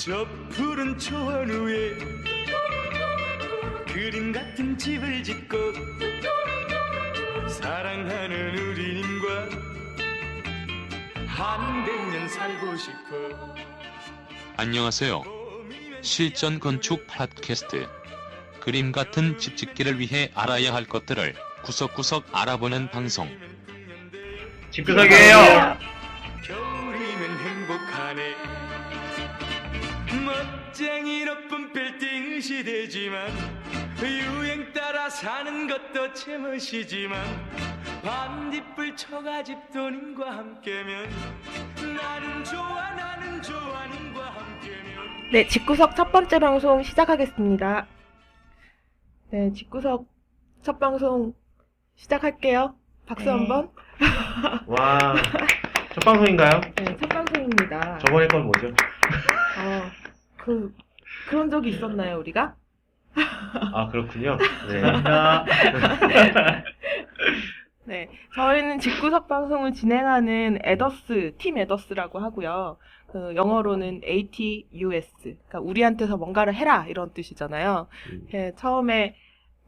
저 푸른 초원 위에 그림 같은 집을 짓고 사랑하는 우리님과 한 100년 살고 싶어. 안녕하세요. 실전 건축 팟캐스트. 그림 같은 집 짓기를 위해 알아야 할 것들을 구석구석 알아보는 방송. 집구석이에요. 겨울이면 행복하네. 멋쟁이 높은 빌딩 시대지만 유행 따라 사는 것도 제멋이지만 반딧불 초가집 도님과 함께면 나는 좋아 님과 함께면. 네, 집구석 첫 번째 방송 시작하겠습니다. 네, 집구석 첫 방송 시작할게요. 박수 네. 한번. 와, 첫 방송인가요? 네, 첫 방송입니다. 저번에 건 뭐죠? 그런 적이 있었나요, 우리가? 아, 그렇군요. 네. 네, 저희는 집구석 방송을 진행하는 팀 에더스라고 하고요. 영어로는 ATUS, 그러니까 우리한테서 뭔가를 해라 이런 뜻이잖아요. 네, 처음에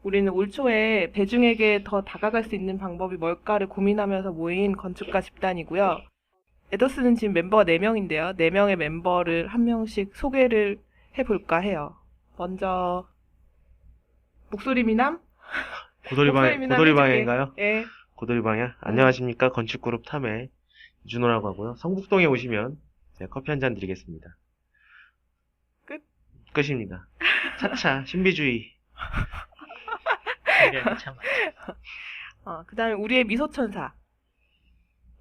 우리는 올 초에 대중에게 더 다가갈 수 있는 방법이 뭘까를 고민하면서 모인 건축가 집단이고요. 에더스는 지금 멤버가 4명인데요. 4명의 멤버를 한 명씩 소개를 해볼까 해요. 먼저 목소리 미남? 고돌이방인가요? 예. 고돌이방이야? 안녕하십니까. 건축그룹 탐의 이준호라고 하고요. 성북동에 오시면 제가 커피 한 잔 드리겠습니다. 끝? 끝입니다. 차차, 신비주의. 이게 참. 그 다음에 우리의 미소천사.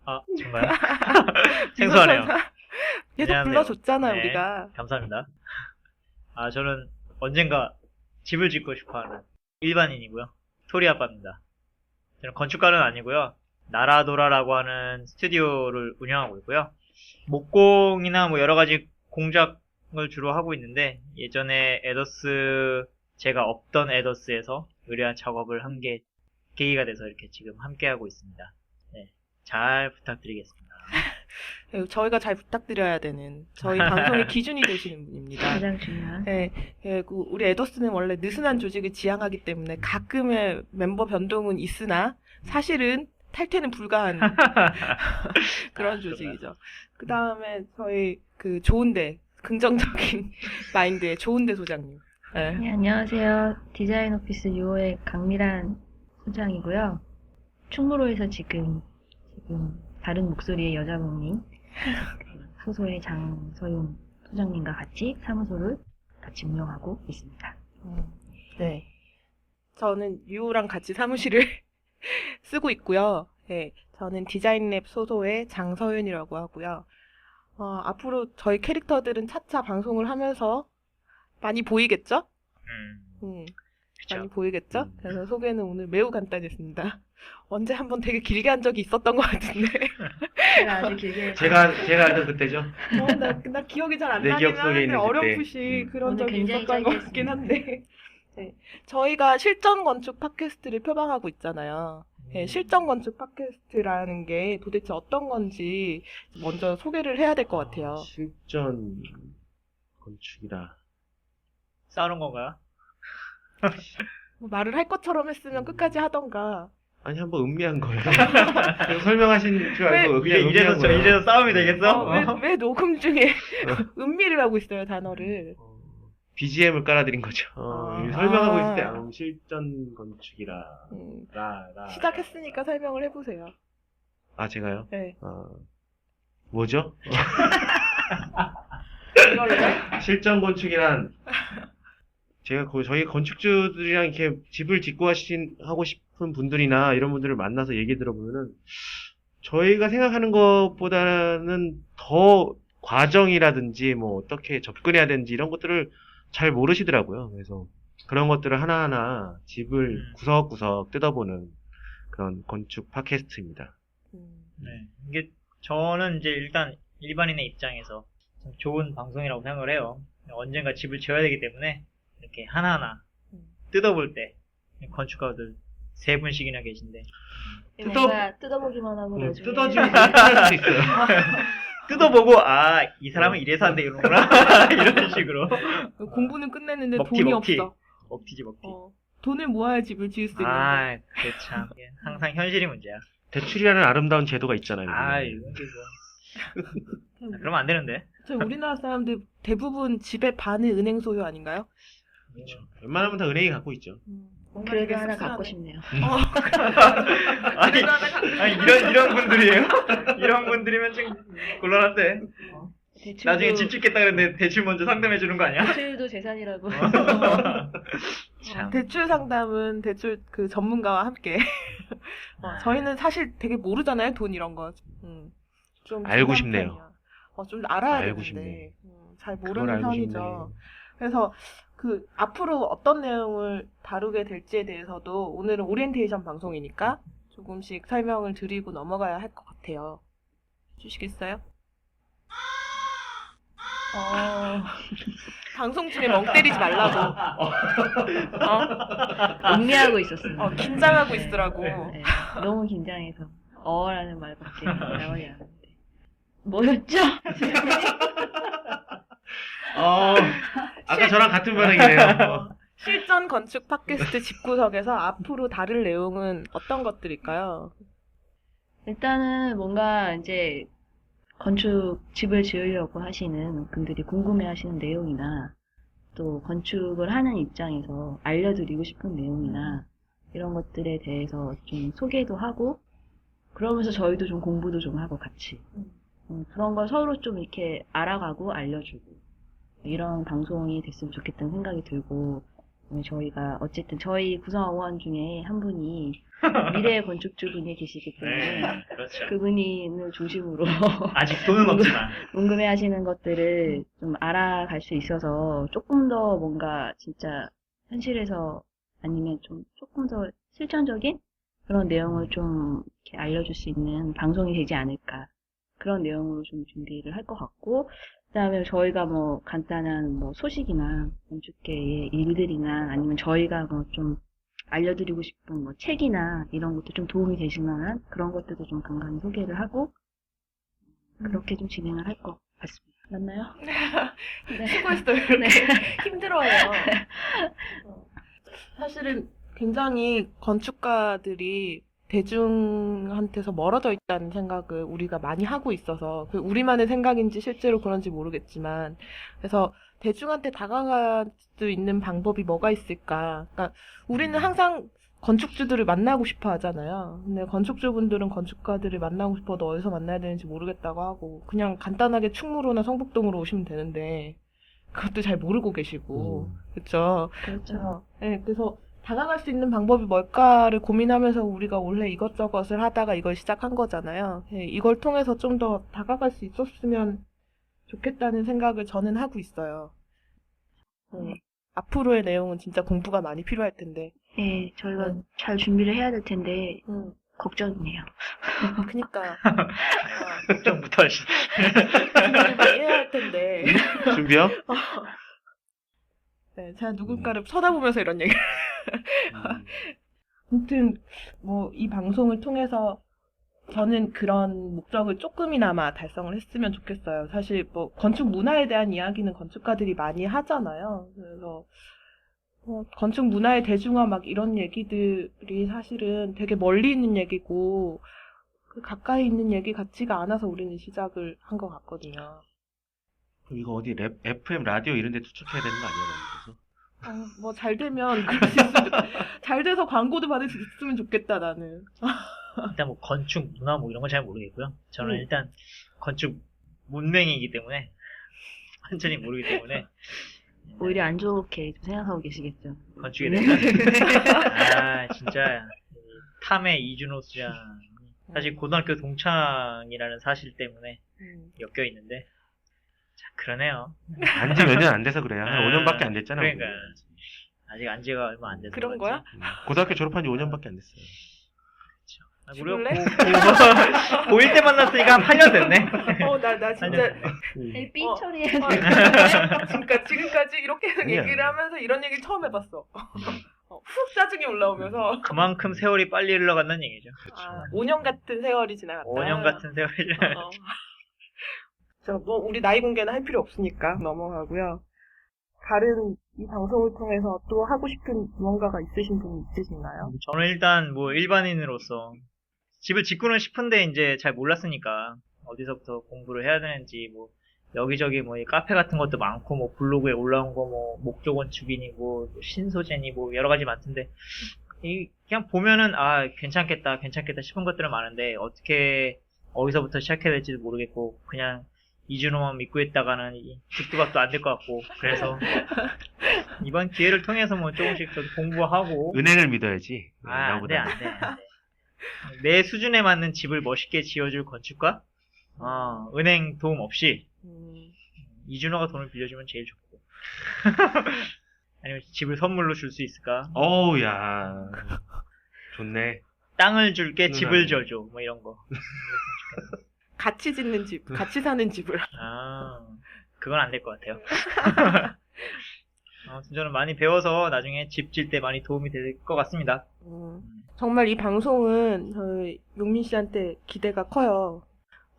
아, 정말요? 생소하네요. 미소천사. 계속 미안해요. 불러줬잖아요, 네. 우리가. 감사합니다. 저는 언젠가 집을 짓고 싶어 하는 일반인이고요. 토리 아빠입니다. 저는 건축가는 아니고요. 나라도라라고 하는 스튜디오를 운영하고 있고요. 목공이나 뭐 여러 가지 공작을 주로 하고 있는데, 예전에 제가 없던 에더스에서 의뢰한 작업을 한 게 계기가 돼서 이렇게 지금 함께하고 있습니다. 네, 잘 부탁드리겠습니다. 저희가 잘 부탁드려야 되는 저희 방송의 기준이 되시는 분입니다. 가장 중요한. 네, 우리 에더스는 원래 느슨한 조직을 지향하기 때문에 가끔의 멤버 변동은 있으나 사실은 탈퇴는 불가한 그런 조직이죠. 그 다음에 저희 좋은데 긍정적인 마인드의 좋은데 소장님. 네. 네, 안녕하세요. 디자인 오피스 6호의 강미란 소장이고요. 충무로에서 지금 다른 목소리의 여자분이 소소의 장서윤 소장님과 같이 사무소를 같이 운영하고 있습니다. 네. 저는 유우랑 같이 사무실을 쓰고 있고요. 네. 저는 디자인랩 소소의 장서윤이라고 하고요. 앞으로 저희 캐릭터들은 차차 방송을 하면서 많이 보이겠죠? 그쵸. 많이 보이겠죠? 그래서 소개는 오늘 매우 간단했습니다. 언제 한번 되게 길게 한 적이 있었던 것 같은데. 제가 아주 길게 제가 알던 그때죠? 나 기억이 잘 안 내 나긴 기억 속에 하는데 있는 그때. 어렴풋이 그런 오늘 적이 굉장히 있었던 것 짧게 같긴 한데. 네. 저희가 실전 건축 팟캐스트를 표방하고 있잖아요. 네, 실전 건축 팟캐스트라는 게 도대체 어떤 건지 먼저 소개를 해야 될 것 같아요. 실전 건축이라. 싸우는 건가요? 뭐 말을 할 것처럼 했으면 끝까지 하던가. 아니, 한번 음미한 거예요. 그냥 설명하신 줄 알고 그냥 음미한 거예요. 이제서 싸움이 되겠어? 왜 녹음 중에 음미를 하고 있어요, 단어를. BGM을 깔아드린 거죠. 아. 설명하고 있을 때 실전 건축이라. 음, 라. 시작했으니까 설명을 해보세요. 아, 제가요? 네. 뭐죠? 이걸로요? 실전 건축이란 제가 저희 건축주들이랑 이렇게 집을 짓고 하고 싶은 분들이나 이런 분들을 만나서 얘기 들어보면은 저희가 생각하는 것보다는 더 과정이라든지 뭐 어떻게 접근해야 되는지 이런 것들을 잘 모르시더라고요. 그래서 그런 것들을 하나하나 집을 구석구석 뜯어보는 그런 건축 팟캐스트입니다. 네. 이게 저는 이제 일단 일반인의 입장에서 참 좋은 방송이라고 생각을 해요. 언젠가 집을 지어야 되기 때문에 이렇게 하나하나 뜯어볼 때 건축가들 3분씩이나 계신데 뭔가 뜯어보기만 하고 나중에 뜯어지면 불편할 수도 있어요. 뜯어보고 아 이 사람은 이래서 한대 이러는구나 이런 식으로 공부는 끝냈는데 먹튀, 돈이 먹튀. 없어. 먹튀지 먹튀. 돈을 모아야 집을 지을 수 있는데. 아, 그게 참 이게 항상 현실이 문제야. 대출이라는 아름다운 제도가 있잖아요. 아, 우리나라에. 이런 게 뭐. 아, 그러면 안 되는데. 저희 우리나라 사람들 대부분 집의 반은 은행 소유 아닌가요? 그렇죠. 웬만하면 다 은행이 갖고 있죠. 뭔가 그래도 되게 하나 씁쓸하네. 갖고 싶네요. 아니, 아니 이런 분들이에요? 이런 분들이면 좀 곤란한데. 나중에 집 짓겠다 그랬는데 대출 먼저 상담해 주는 거 아니야? 대출도 재산이라고. 참. 대출 상담은 대출 그 전문가와 함께. 저희는 사실 되게 모르잖아요, 돈 이런 거. 좀 알고 중요한 싶네요. 편이야. 좀 알아야 알고 되는데 잘 그걸 모르는 알고 편이죠. 싶네. 그래서 그 앞으로 어떤 내용을 다루게 될지에 대해서도 오늘은 오리엔테이션 방송이니까 조금씩 설명을 드리고 넘어가야 할 것 같아요. 주시겠어요? 방송 중에 멍 때리지 말라고. 음미하고 있었어요. 긴장하고 있으라고. 네, 너무 긴장해서 라는 말밖에 나오지 않았는데. 뭐였죠? 아까 저랑 같은 반응이네요. 실전 건축 팟캐스트 집구석에서 앞으로 다룰 내용은 어떤 것들일까요? 일단은 뭔가 이제 건축 집을 지으려고 하시는 분들이 궁금해하시는 내용이나 또 건축을 하는 입장에서 알려드리고 싶은 내용이나 이런 것들에 대해서 좀 소개도 하고 그러면서 저희도 좀 공부도 좀 하고 같이 그런 걸 서로 좀 이렇게 알아가고 알려주고 이런 방송이 됐으면 좋겠다는 생각이 들고 저희가 어쨌든 저희 구성원 중에 한 분이 미래의 건축주분이 계시기 때문에 네, 그렇죠. 그분을 중심으로 아직 돈은 없지만. 궁금해하시는 것들을 좀 알아갈 수 있어서 조금 더 뭔가 진짜 현실에서 아니면 좀 조금 더 실천적인 그런 내용을 좀 이렇게 알려줄 수 있는 방송이 되지 않을까 그런 내용으로 좀 준비를 할 것 같고 그다음에 저희가 뭐 간단한 뭐 소식이나 건축계의 일들이나 아니면 저희가 뭐 좀 알려드리고 싶은 뭐 책이나 이런 것도 좀 도움이 되실 만한 그런 것들도 좀 간간히 소개를 하고 그렇게 좀 진행을 할 것 같습니다. 맞나요? 네. 수고했어요. 네. 힘들어요. 사실은 굉장히 건축가들이 대중한테서 멀어져 있다는 생각을 우리가 많이 하고 있어서 그 우리만의 생각인지 실제로 그런지 모르겠지만 그래서 대중한테 다가갈 수 있는 방법이 뭐가 있을까? 그러니까 우리는 항상 건축주들을 만나고 싶어 하잖아요. 근데 건축주분들은 건축가들을 만나고 싶어도 어디서 만나야 되는지 모르겠다고 하고 그냥 간단하게 충무로나 성북동으로 오시면 되는데 그것도 잘 모르고 계시고 그렇죠. 그렇죠. 네, 그래서 다가갈 수 있는 방법이 뭘까를 고민하면서 우리가 원래 이것저것을 하다가 이걸 시작한 거잖아요. 예, 이걸 통해서 좀 더 다가갈 수 있었으면 좋겠다는 생각을 저는 하고 있어요. 앞으로의 내용은 진짜 공부가 많이 필요할 텐데. 네, 저희가 잘 준비를 해야 될 텐데 걱정이네요. 그니까. 걱정부터 하시. 준비를 많이 해야 할 텐데. 준비요? 네, 제가 누군가를 쳐다보면서 이런 얘기를. 아무튼 뭐 이 방송을 통해서 저는 그런 목적을 조금이나마 달성을 했으면 좋겠어요. 사실 뭐 건축 문화에 대한 이야기는 건축가들이 많이 하잖아요. 그래서 건축 문화의 대중화 막 이런 얘기들이 사실은 되게 멀리 있는 얘기고 그 가까이 있는 얘기 같지가 않아서 우리는 시작을 한 것 같거든요. 그럼 이거 어디 FM 라디오 이런 데 투척해야 되는 거 아니야? 뭐 잘 되면 그럴 수 있으면 잘 돼서 광고도 받을 수 있으면 좋겠다 나는. 일단 뭐 건축 문화 뭐 이런 건 잘 모르겠고요. 저는 일단 건축 문맹이기 때문에 완전히 모르기 때문에 오히려 안 좋게 좀 생각하고 계시겠죠. 건축에 대해서 아 진짜 탐의 이준호 수장 사실 고등학교 동창이라는 사실 때문에 엮여 있는데 자 그러네요. 안지 몇 년 안 돼서 그래요. 한 5년밖에 안 됐잖아. 그러니까 아직 안지가 얼마 안 돼서 그런 그런지. 거야? 고등학교 졸업한 지 5년밖에 안 됐어요. 아, 우리가 죽을래? 고1 때 만났으니까 한 8년 됐네. 나 진짜 삐 처리해. 그러니까 지금까지 이렇게 아니야. 얘기를 하면서 이런 얘기 처음 해봤어. 훅 짜증이 올라오면서 그만큼 세월이 빨리 흘러간다는 얘기죠. 5년 같은 세월이 지나갔다. 5년 같은 세월이 어. 뭐 우리 나이 공개는 할 필요 없으니까 넘어가고요. 다른 이 방송을 통해서 또 하고 싶은 무언가가 있으신 분이 있으신가요? 저는 일단 뭐 일반인으로서 집을 짓고는 싶은데 이제 잘 몰랐으니까 어디서부터 공부를 해야 되는지 뭐 여기저기 뭐 이 카페 같은 것도 많고 뭐 블로그에 올라온 거 뭐 목조 건축이니 뭐 신소재니 뭐 여러 가지 많던데 이 그냥 보면은 아 괜찮겠다 싶은 것들은 많은데 어떻게 어디서부터 시작해야 될지도 모르겠고 그냥 이준호만 믿고 있다가는 뒷도 밥도 안 될 것 같고 그래서 이번 기회를 통해서 뭐 조금씩 저도 공부하고 은행을 믿어야지. 아, 안 돼, 나보다. 안 돼, 안 돼. 내 수준에 맞는 집을 멋있게 지어줄 건축가? 은행 도움 없이 이준호가 돈을 빌려주면 제일 좋고. 아니면 집을 선물로 줄 수 있을까? 어우, 야. 좋네. 땅을 줄게, 집을 훈훈하네. 져줘. 뭐 이런 거. 같이 짓는 집, 같이 사는 집을. 그건 안 될 것 같아요. 아무튼 저는 많이 배워서 나중에 집 질 때 많이 도움이 될 것 같습니다. 정말 이 방송은 저희 용민 씨한테 기대가 커요.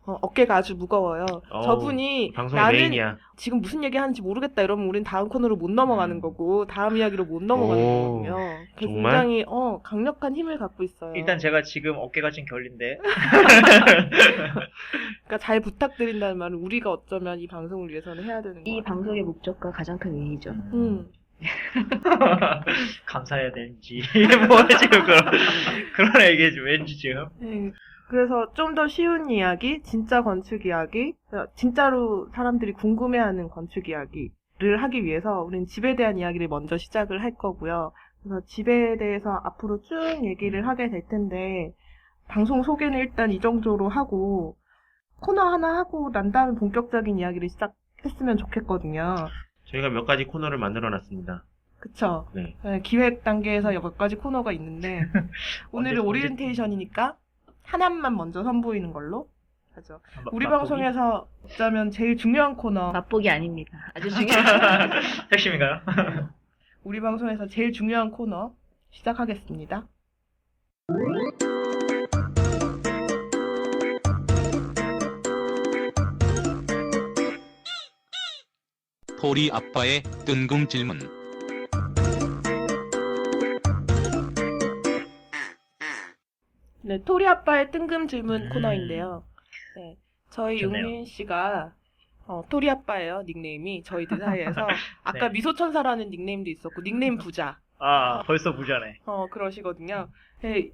어깨가 아주 무거워요. 어우, 저분이 방송의 나는 메인이야. 지금 무슨 얘기 하는지 모르겠다 이러면 우린 다음 코너로 못 넘어가는 거고 다음 이야기로 못 넘어가는 오, 거거든요. 그래서 정말? 굉장히 강력한 힘을 갖고 있어요. 일단 제가 지금 어깨가 진 결인데. 그러니까 잘 부탁드린다는 말은 우리가 어쩌면 이 방송을 위해서는 해야 되는 이 거예요. 방송의 목적과 가장 큰 의의죠. 감사해야 되는지 뭐 지금 그런 얘기 좀 왠지 지금 네. 그래서 좀 더 쉬운 이야기, 진짜 건축 이야기, 진짜로 사람들이 궁금해하는 건축 이야기를 하기 위해서 우린 집에 대한 이야기를 먼저 시작을 할 거고요. 그래서 집에 대해서 앞으로 쭉 얘기를 하게 될 텐데 방송 소개는 일단 이 정도로 하고 코너 하나 하고 난 다음에 본격적인 이야기를 시작했으면 좋겠거든요. 저희가 몇 가지 코너를 만들어 놨습니다. 그쵸? 네. 네, 기획 단계에서 몇 가지 코너가 있는데 오늘은 오리엔테이션이니까 하나만 먼저 선보이는 걸로 하죠. 우리 방송에서 어쩌면 제일 중요한 코너, 맛보기 아닙니다. 아주 중요한. 핵심인가요? 우리 방송에서 제일 중요한 코너 시작하겠습니다. 토리 아빠의 뜬금 질문. 네, 토리 아빠의 뜬금 질문 코너인데요. 네, 저희 좋네요. 용민 씨가 토리 아빠예요, 닉네임이. 저희들 사이에서. 아까 네. 미소천사라는 닉네임도 있었고, 닉네임 부자. 벌써 부자네. 그러시거든요. 네,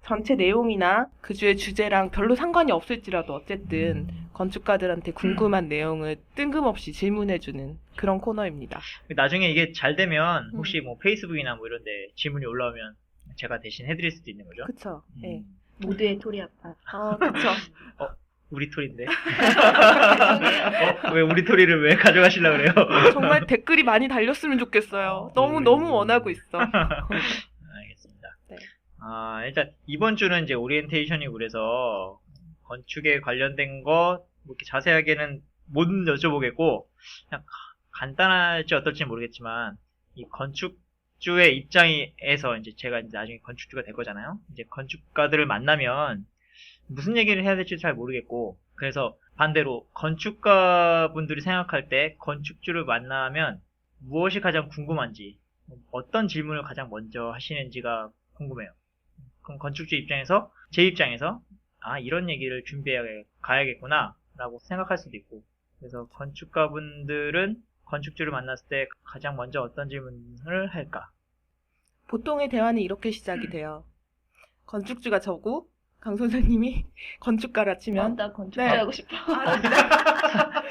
전체 내용이나 그 주의 주제랑 별로 상관이 없을지라도 어쨌든 건축가들한테 궁금한 내용을 뜬금없이 질문해주는 그런 코너입니다. 나중에 이게 잘 되면 혹시 뭐 페이스북이나 뭐 이런데 질문이 올라오면 제가 대신 해드릴 수도 있는 거죠? 그쵸? 네. 모두의 토리 아빠. 그쵸. 우리 토리인데. 왜 우리 토리를 왜 가져가시려고 그래요? 정말 댓글이 많이 달렸으면 좋겠어요. 너무 원하고 있어. 알겠습니다. 네. 일단 이번 주는 이제 오리엔테이션이고 그래서 건축에 관련된 거 뭐 이렇게 자세하게는 못 여쭤보겠고 그냥 간단할지 어떨지 모르겠지만 이 건축주의 입장에서 이제 제가 이제 나중에 건축주가 될 거잖아요. 이제 건축가들을 만나면 무슨 얘기를 해야 될지 잘 모르겠고 그래서 반대로 건축가 분들이 생각할 때 건축주를 만나면 무엇이 가장 궁금한지 어떤 질문을 가장 먼저 하시는지가 궁금해요. 그럼 건축주 입장에서 제 입장에서 이런 얘기를 준비해 가야겠구나 라고 생각할 수도 있고 그래서 건축가 분들은 건축주를 만났을 때 가장 먼저 어떤 질문을 할까? 보통의 대화는 이렇게 시작이 돼요. 건축주가 저고 강 선생님이 건축가라 치면 나 건축 네. 하고 싶어.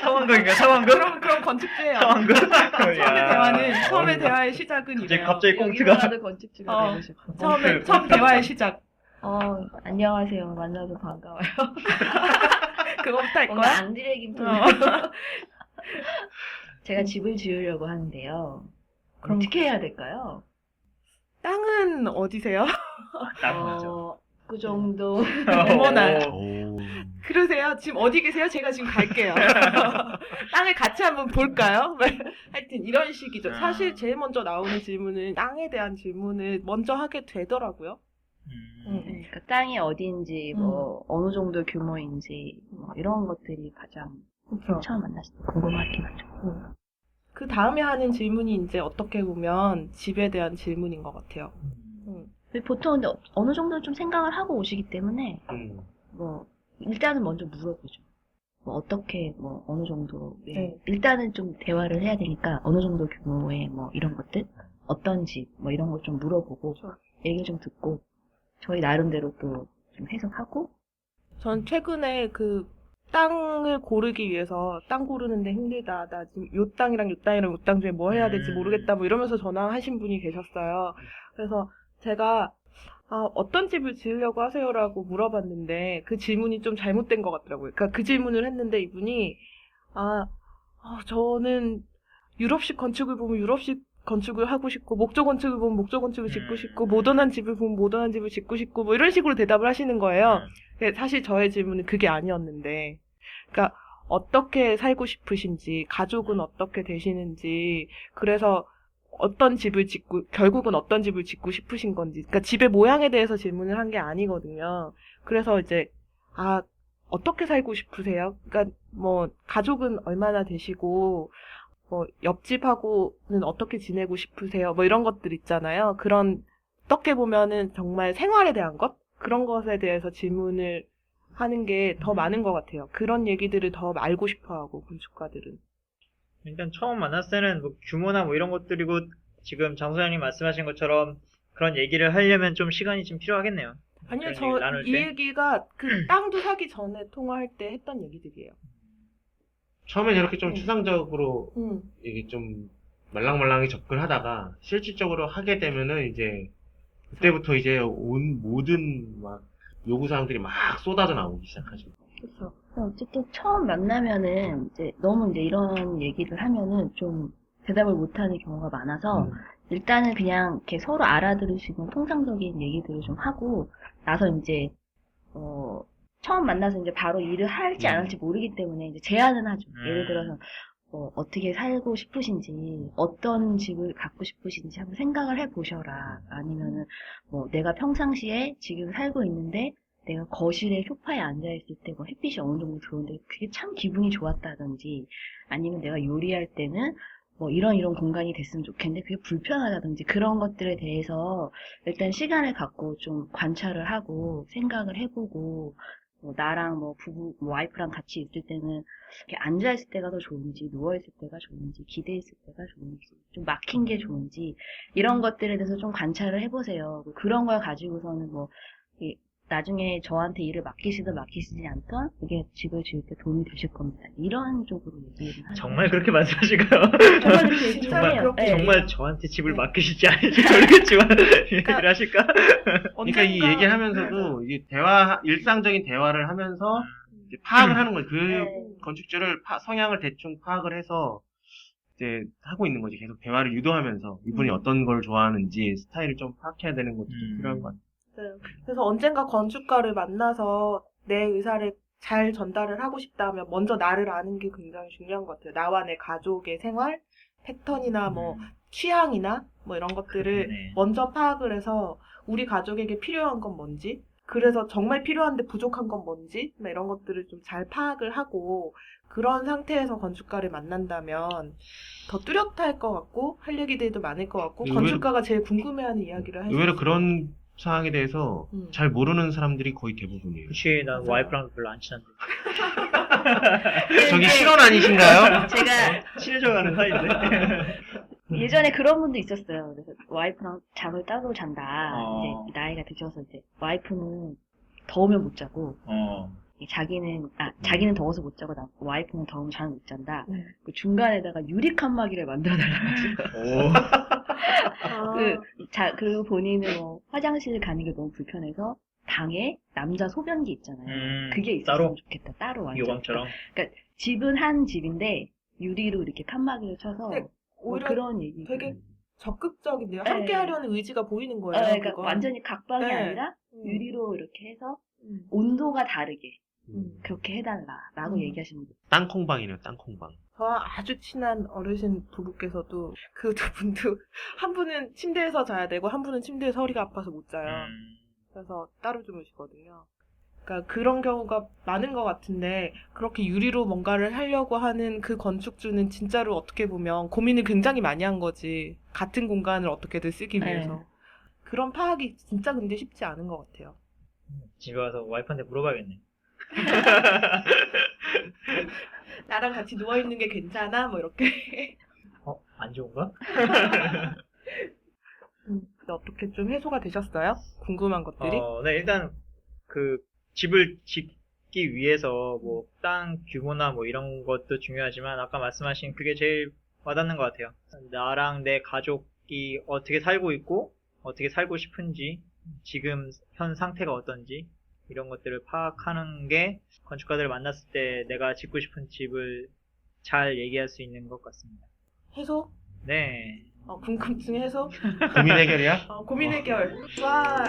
상황극인가 상황극? 그럼 건축주예요. 상황극? 처음의 대화의 시작은 이래요. 갑자기 꽁트가 여기서라도 건축주가 되고 싶어. 처음 대화의 시작. 안녕하세요. 만나서 반가워요. 그거부터 할 뭔가 거야? 앙드레김 톤. 제가 집을 지으려고 하는데요. 그럼 어떻게 해야 될까요? 땅은 어디세요? 그 정도. 어머나. 오. 그러세요? 지금 어디 계세요? 제가 지금 갈게요. 땅을 같이 한번 볼까요? 하여튼 이런 식이죠. 사실 제일 먼저 나오는 질문은 땅에 대한 질문을 먼저 하게 되더라고요. 그러니까 땅이 어디인지, 어느 정도 규모인지, 이런 것들이 가장 그렇죠. 처음 만났을 때 궁금하긴 하죠. 그 다음에 하는 질문이 이제 어떻게 보면 집에 대한 질문인 것 같아요. 보통 근데 어느 정도 좀 생각을 하고 오시기 때문에 뭐 일단은 먼저 물어보죠. 뭐 어떻게 뭐 어느 정도 네. 일단은 좀 대화를 해야 되니까 어느 정도 규모의 뭐 이런 것들 어떤 집 뭐 이런 거 좀 물어보고 그렇죠. 얘기 좀 듣고 저희 나름대로 또 좀 해석하고 전 최근에 그 땅을 고르기 위해서 땅 고르는데 힘들다. 나 지금 요 땅이랑 요 땅이랑 요 땅 중에 뭐 해야 될지 모르겠다. 뭐 이러면서 전화하신 분이 계셨어요. 그래서 제가 어떤 집을 지으려고 하세요라고 물어봤는데 그 질문이 좀 잘못된 것 같더라고요. 그러니까 그 질문을 했는데 이분이 저는 유럽식 건축을 보면 유럽식 건축을 하고 싶고 목조 건축을 보면 목조 건축을 짓고 싶고 모던한 집을 보면 모던한 집을 짓고 싶고 뭐 이런 식으로 대답을 하시는 거예요. 근데 사실 저의 질문은 그게 아니었는데 그러니까 어떻게 살고 싶으신지 가족은 어떻게 되시는지 그래서 어떤 집을 짓고 결국은 어떤 집을 짓고 싶으신 건지 그러니까 집의 모양에 대해서 질문을 한 게 아니거든요. 그래서 이제 어떻게 살고 싶으세요? 그러니까 뭐 가족은 얼마나 되시고 뭐 옆집하고는 어떻게 지내고 싶으세요? 뭐 이런 것들 있잖아요. 그런 어떻게 보면은 정말 생활에 대한 것 그런 것에 대해서 질문을 하는 게 더 많은 것 같아요. 그런 얘기들을 더 알고 싶어하고 건축가들은. 일단 처음 만났을 때는 뭐 규모나 뭐 이런 것들이고 지금 장 소장님 말씀하신 것처럼 그런 얘기를 하려면 좀 시간이 좀 필요하겠네요. 아니요, 그런 얘기를 나눌 이 때. 얘기가 그 땅도 사기 전에 통화할 때 했던 얘기들이에요. 처음엔 이렇게 좀 음. 추상적으로 이게 좀 말랑말랑하게 접근하다가 실질적으로 하게 되면은 이제 그때부터 이제 온 모든 막 요구사항들이 막 쏟아져 나오기 시작하죠. 그렇죠. 어쨌든 처음 만나면은 이제 너무 이제 이런 얘기를 하면은 좀 대답을 못하는 경우가 많아서 일단은 그냥 이렇게 서로 알아들을 수 있는 통상적인 얘기들을 좀 하고 나서 이제 처음 만나서 이제 바로 일을 할지 안 할지 모르기 때문에 이제 제안은 하죠. 예를 들어서 어떻게 살고 싶으신지 어떤 집을 갖고 싶으신지 한번 생각을 해보셔라. 아니면은 뭐 내가 평상시에 지금 살고 있는데 내가 거실에 소파에 앉아있을 때 뭐 햇빛이 어느 정도 들어오는데 그게 참 기분이 좋았다든지 아니면 내가 요리할 때는 뭐 이런 공간이 됐으면 좋겠는데 그게 불편하다든지 그런 것들에 대해서 일단 시간을 갖고 좀 관찰을 하고 생각을 해보고 뭐 나랑 뭐 부부, 뭐 와이프랑 같이 있을 때는 이렇게 앉아있을 때가 더 좋은지 누워있을 때가 좋은지 기대있을 때가 좋은지 좀 막힌 게 좋은지 이런 것들에 대해서 좀 관찰을 해보세요. 그런 걸 가지고서는 뭐 나중에 저한테 일을 맡기시든 맡기시지 않던 그게 집을 지을 때 도움이 되실 겁니다. 이런 쪽으로 얘기를 하죠. 정말 그렇게 말씀하실까요? 정말 그렇게 얘기를 정말 해요. 그렇게 네. 정말 저한테 집을 네. 맡기실지 아닐지 모르겠지만 얘기를 하실까? 그러니까 이 얘기를 하면서도 이게 일상적인 대화를 하면서 이제 파악을 하는 거예요. 그 네. 건축주를 성향을 대충 파악을 해서 이제 하고 있는 거지. 계속 대화를 유도하면서 이분이 어떤 걸 좋아하는지 스타일을 좀 파악해야 되는 것도 좀 필요한 것 같아요. 네. 그래서 언젠가 건축가를 만나서 내 의사를 잘 전달을 하고 싶다면 먼저 나를 아는 게 굉장히 중요한 것 같아요. 나와 내 가족의 생활 패턴이나 뭐 취향이나 뭐 이런 것들을 네. 먼저 파악을 해서 우리 가족에게 필요한 건 뭔지 그래서 정말 필요한데 부족한 건 뭔지 뭐 이런 것들을 좀 잘 파악을 하고 그런 상태에서 건축가를 만난다면 더 뚜렷할 것 같고 할 얘기들도 많을 것 같고 의외로- 건축가가 제일 궁금해하는 이야기를 할 수 의외로 있어요. 그런 사항에 대해서 잘 모르는 사람들이 거의 대부분이에요. 혹시 난 맞아요. 와이프랑 별로 안 친한데 저기 실언 아니신가요? 제가 친해져가는 사이인데 예전에 그런 분도 있었어요. 그래서 와이프랑 잠을 따로 잔다. 어. 이제 나이가 드셔서 이제 와이프는 더우면 못 자고 자기는 더워서 못 자고 와이프는 더우면 잠을 못 잔다. 그 중간에다가 유리 칸막이를 만들어 달라고. 오. 그리고 본인은 뭐 화장실 가는 게 너무 불편해서 방에 남자 소변기 있잖아요. 그게 있었으면 따로? 좋겠다. 따로 완전. 요강처럼 그러니까 집은 한 집인데 유리로 이렇게 칸막이를 쳐서 네, 뭐 오히려 그런 얘기. 되게 적극적인데요. 네. 함께 하려는 의지가 보이는 거예요. 그러니까 그건. 완전히 각방이 네. 아니라 유리로 이렇게 해서 음. 온도가 다르게 그렇게 해달라라고 음. 얘기하시는 분. 땅콩방이네요, 땅콩방. 저와 아주 친한 어르신 부부께서도 그 두 분도 한 분은 침대에서 자야 되고 한 분은 침대에서 허리가 아파서 못 자요. 그래서 따로 주무시거든요. 그러니까 그런 경우가 많은 것 같은데 그렇게 유리로 뭔가를 하려고 하는 그 건축주는 진짜로 어떻게 보면 고민을 굉장히 많이 한 거지. 같은 공간을 어떻게든 쓰기 네. 위해서. 그런 파악이 진짜 근데 쉽지 않은 것 같아요. 집에 와서 와이프한테 물어봐야겠네. 나랑 같이 누워있는 게 괜찮아? 뭐 이렇게. 안 좋은가? 근데 어떻게 좀 해소가 되셨어요? 궁금한 것들이? 네, 일단 그 집을 짓기 위해서 뭐 땅 규모나 뭐 이런 것도 중요하지만 아까 말씀하신 그게 제일 와닿는 것 같아요. 나랑 내 가족이 어떻게 살고 있고 어떻게 살고 싶은지 지금 현 상태가 어떤지 이런 것들을 파악하는 게 건축가들을 만났을 때 내가 짓고 싶은 집을 잘 얘기할 수 있는 것 같습니다. 해소? 네. 궁금증 해소? 고민 해결이야? 고민 해결. 와.